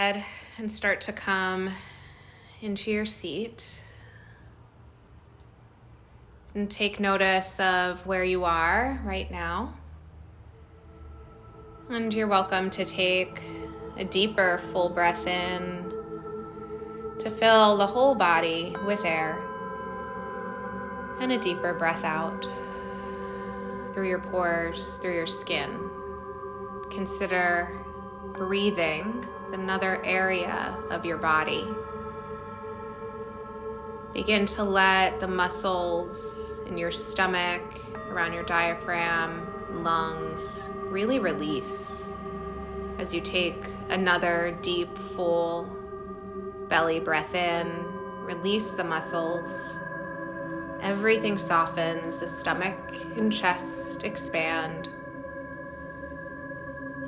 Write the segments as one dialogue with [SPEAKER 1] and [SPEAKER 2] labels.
[SPEAKER 1] ahead and start to come into your seat and take notice of where you are right now. And you're welcome to take a deeper full breath in to fill the whole body with air, and a deeper breath out through your pores, through your skin. Consider breathing another area of your body. Begin to let the muscles in your stomach, around your diaphragm, lungs, really release as you take another deep, full belly breath in. Release the muscles. Everything softens, the stomach and chest expand.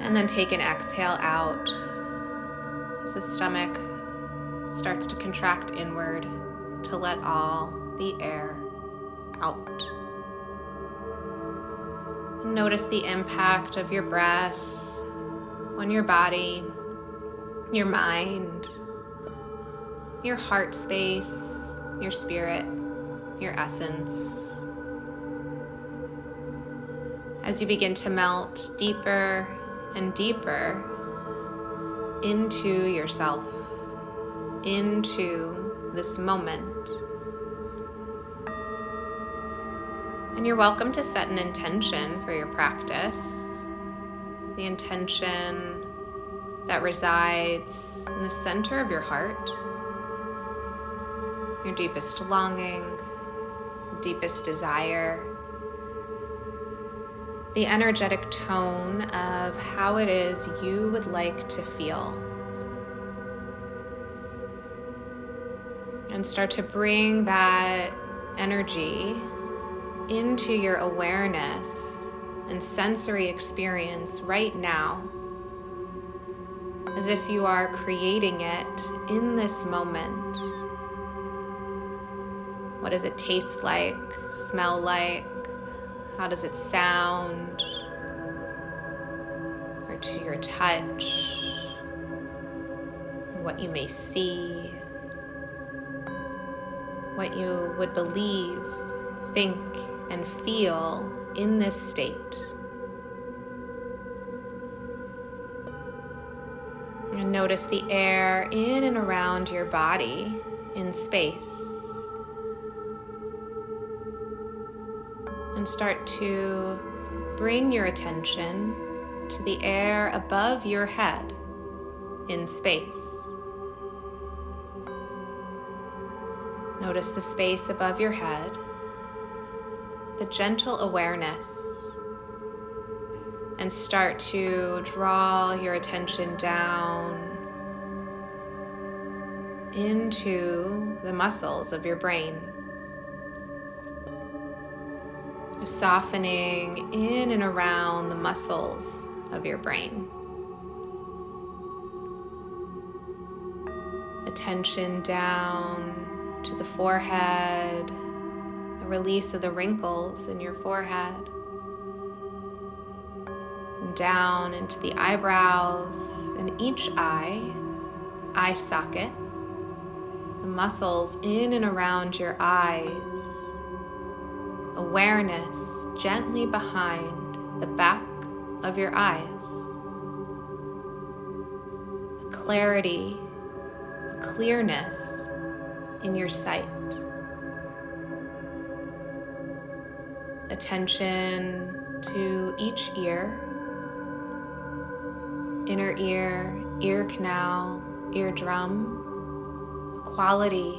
[SPEAKER 1] And then take an exhale out as the stomach starts to contract inward to let all the air out. Notice the impact of your breath on your body, your mind, your heart space, your spirit, your essence. As you begin to melt deeper and deeper into yourself, into this moment. And you're welcome to set an intention for your practice, the intention that resides in the center of your heart, your deepest longing, deepest desire, the energetic tone of how it is you would like to feel. And start to bring that energy into your awareness and sensory experience right now, as if you are creating it in this moment. What does it taste like, smell like? How does it sound? Or to your touch, what you may see, what you would believe, think, and feel in this state. And notice the air in and around your body in space. And start to bring your attention to the air above your head in space. Notice the space above your head, the gentle awareness, and start to draw your attention down into the muscles of your brain. Softening in and around the muscles of your brain. Attention down to the forehead, a release of the wrinkles in your forehead. And down into the eyebrows and each eye socket, the muscles in and around your eyes. Awareness gently behind the back of your eyes. A clarity, a clearness in your sight. Attention to each ear, inner ear, ear canal, eardrum, a quality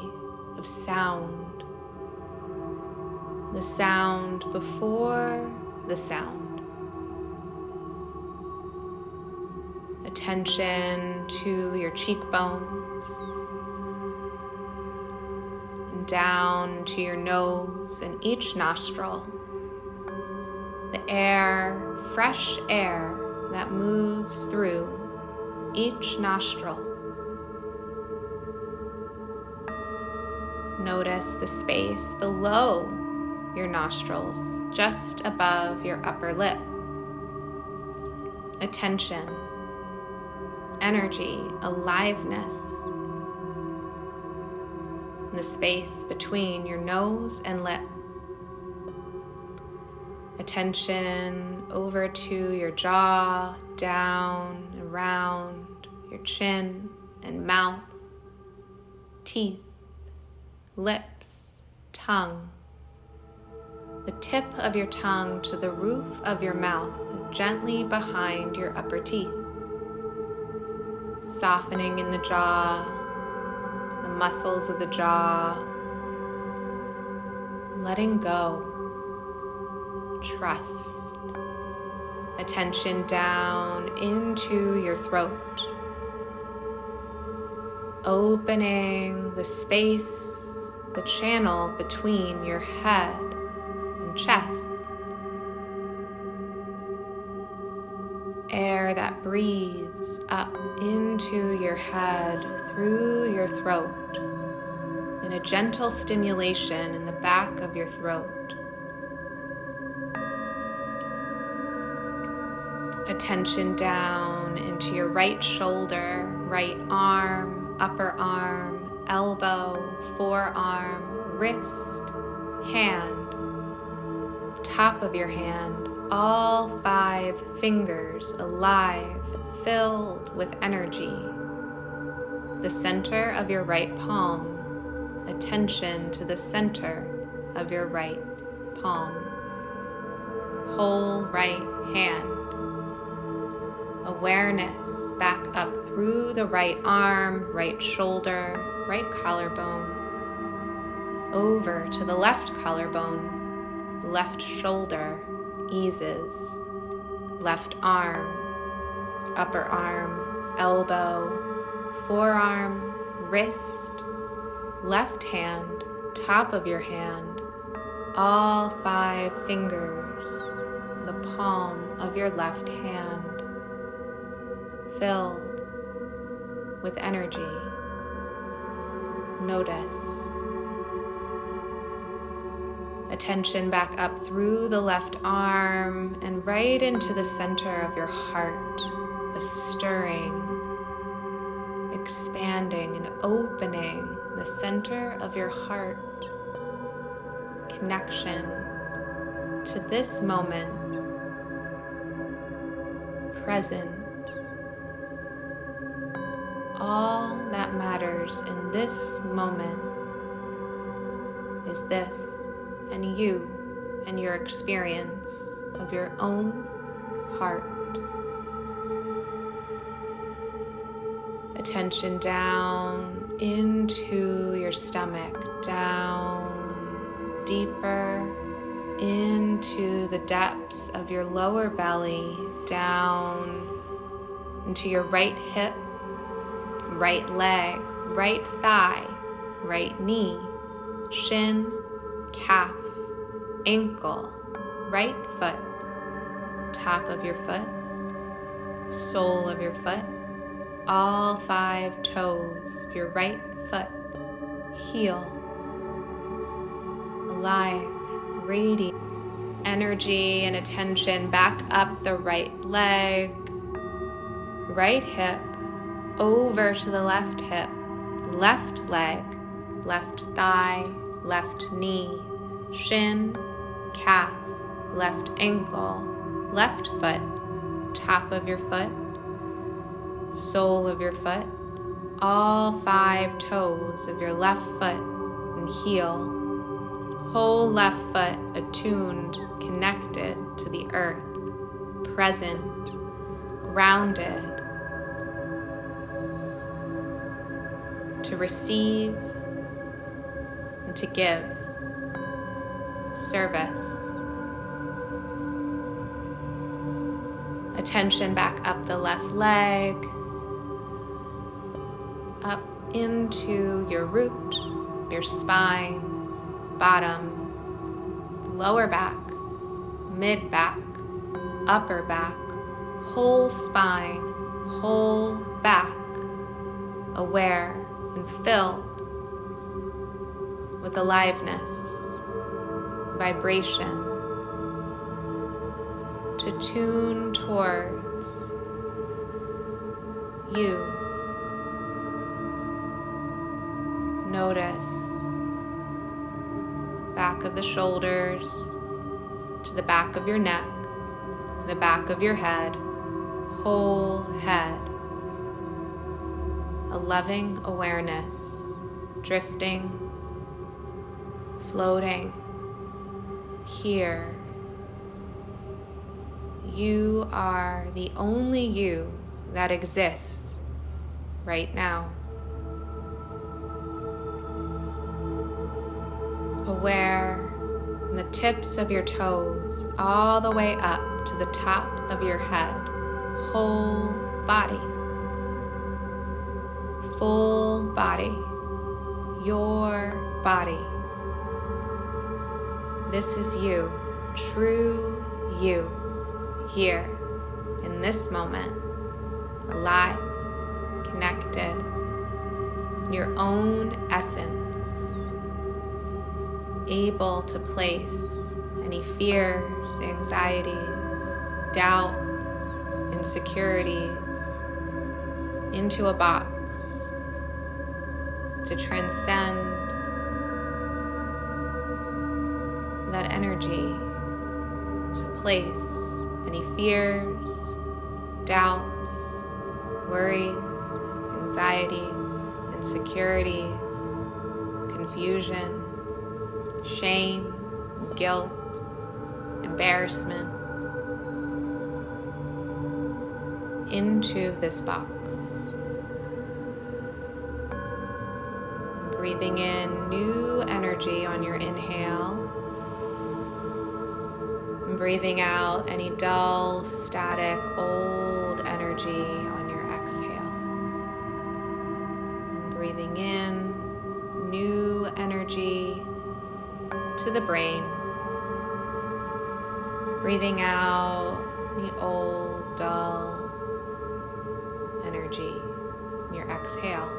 [SPEAKER 1] of sound. The sound before the sound. Attention to your cheekbones and down to your nose and each nostril. The air, fresh air that moves through each nostril. Notice the space below your nostrils, just above your upper lip. Attention, energy, aliveness in the space between your nose and lip. Attention over to your jaw, down, around your chin and mouth, teeth, lips, tongue. The tip of your tongue to the roof of your mouth, gently behind your upper teeth. Softening in the jaw, the muscles of the jaw. Letting go. Trust. Attention down into your throat. Opening the space, the channel between your head and chest. Air that breathes up into your head through your throat, and a gentle stimulation in the back of your throat. Attention down into your right shoulder, right arm, upper arm, elbow, forearm, wrist, hand, top of your hand, all 5 fingers alive, filled with energy. The center of your right palm, attention to the center of your right palm. Whole right hand. Awareness back up through the right arm, right shoulder, right collarbone, over to the left collarbone, left shoulder eases, left arm, upper arm, elbow, forearm, wrist, left hand, top of your hand, all 5 fingers, the palm of your left hand, filled with energy. Notice. Attention back up through the left arm and right into the center of your heart, a stirring, expanding and opening the center of your heart. Connection to this moment, present. All that matters in this moment is this and you and your experience of your own heart. Attention down into your stomach, down deeper into the depths of your lower belly, down into your right hip, right leg, right thigh, right knee, shin, calf, ankle, right foot, top of your foot, sole of your foot, all 5 toes of your right foot, heel, alive, radiant, energy and attention back up the right leg, right hip, over to the left hip, left leg, left thigh, left knee, shin, calf, left ankle, left foot, top of your foot, sole of your foot, all 5 toes of your left foot and heel, whole left foot attuned, connected to the earth, present, grounded, to receive and to give service. Attention back up the left leg, up into your root, your spine, bottom, lower back, mid back, upper back, whole spine, whole back, aware and filled with aliveness, vibration, to tune towards you. Notice back of the shoulders to the back of your neck, the back of your head, whole head. A loving awareness, drifting, floating here. You are the only you that exists right now. Aware from the tips of your toes all the way up to the top of your head, whole body, full body, your body. This is you, true you, here in this moment, alive, connected, in your own essence, able to place any fears, anxieties, doubts, insecurities into a box to transcend that energy, to place any fears, doubts, worries, anxieties, insecurities, confusion, shame, guilt, embarrassment into this box. Breathing in new energy on your inhale. And breathing out any dull, static, old energy on your exhale. And breathing in new energy to the brain. Breathing out the old, dull energy in your exhale.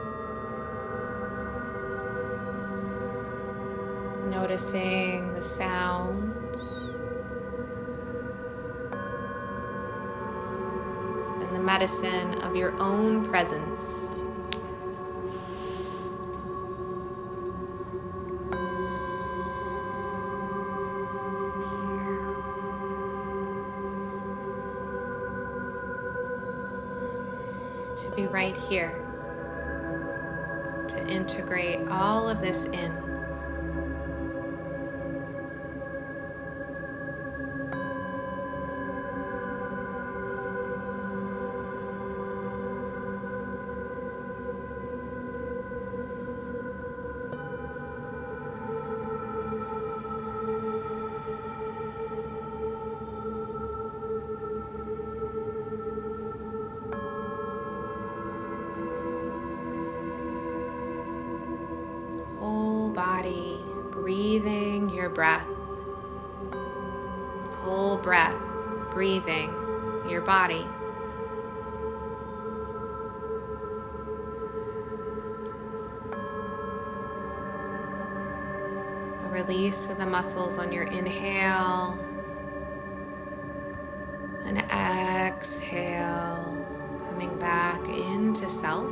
[SPEAKER 1] Noticing the sounds and the medicine of your own presence. To be right here, to integrate all of this in. Body, breathing your breath. Whole breath, breathing your body. A release of the muscles on your inhale. And exhale, coming back into self.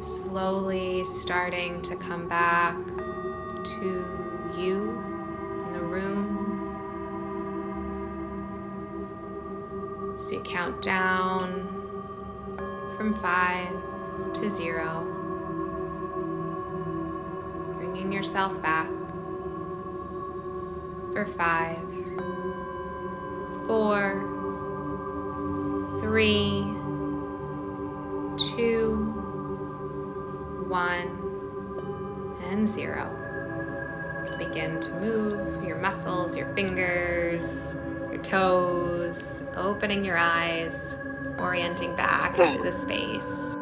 [SPEAKER 1] Slowly starting to come back to you in the room. So you count down from 5 to 0, bringing yourself back for 5, 4, 3, 2, 1 and 0. Begin to move your muscles, your fingers, your toes, opening your eyes, orienting back into the space.